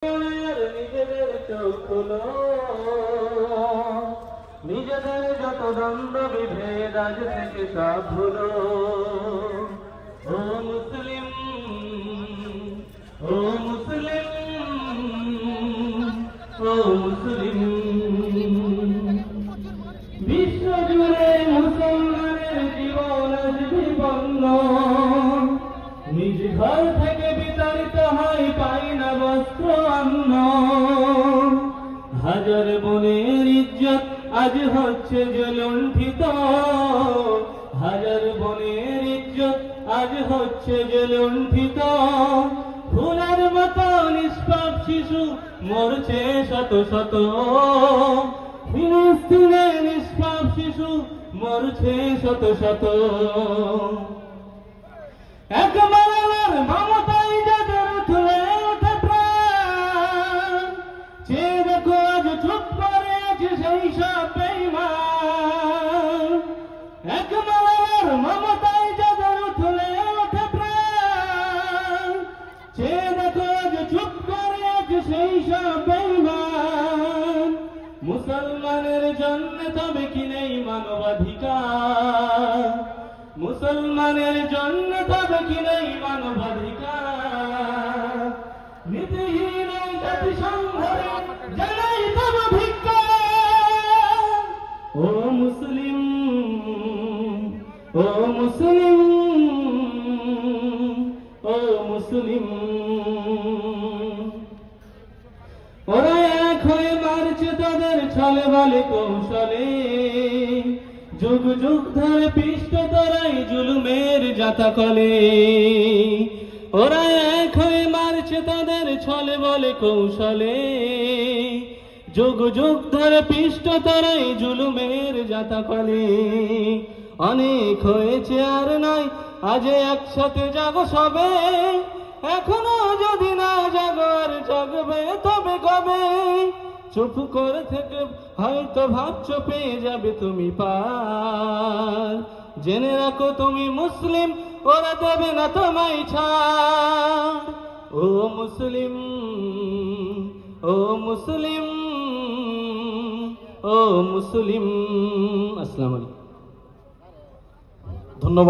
নিজেদের চোখ খুলো, নিজেদের যত দ্বন্দ্ব বিভেদ আজ থেকে সব ভুলো। ও মুসলিম, ও মুসলিম, ও মুসলিম। বিশ্বজুড়ে মুসলমানের জীবন আজ বিপন্ন, নিজ ঘর থেকে বিতাড়িত হয়, পাই না বস্ত্র অন্ন। হাজার বোনের ইজ্জত আজ হচ্ছে যে লুণ্ঠিত, হাজার বোনের ইজ্জত আজ হচ্ছে যে লুণ্ঠিত। ফুলের মতো নিষ্পাপ শিশু মরছে শত শত, ফিলিস্তিনে নিষ্পাপ শিশু মরছে শত শত। একবারের মমতায় যাদের তুলে ওঠে প্রাণ, চেয়ে দেখো আজ চুপ করে আছে সেই সব বেঈমান। একবারের মমতায় যাদের তুলে ওঠে প্রাণ, চেয়ে দেখো আজ চুপ করে আছে সেই সব বেঈমান। মুসলমানের জন্য তবে কি নেই মানবাধিকার? মুসলমানের জন্য তবে কি নেই মানবাধিকার? নীতিহীন এই জাতিসংঘে জানাই তব ধিক্কার। ও মুসলিম, ও মুসলিম, ও মুসলিম। ওরা এক হয়ে মারছে তাদের ছলে বলে কৌশলে, যুগ যুগ ধরে পিষ্ট তরাই জুলুমের জাতাকলে। ওরা এক হয়ে মারছে তাদের ছলে বলে কৌশলে, যুগ যুগ ধরে পিষ্ট তরাই জুলুমের জাতাকলে। অনেক হয়েছে আর নাই, আজ একসাথে জাগো সবে, এখনো যদি না জাগো আর জাগবে তবে কবে? চুপ করে থেকে হয়তো ভাবছো পেয়ে যাবে তুমি পার, জেনে রাখো তুমি মুসলিম, ওরা দেবে না তোমায় ছাড়। ও মুসলিম, ও মুসলিম, ও মুসলিম। আসসালামু আলাইকুম, ধন্যবাদ।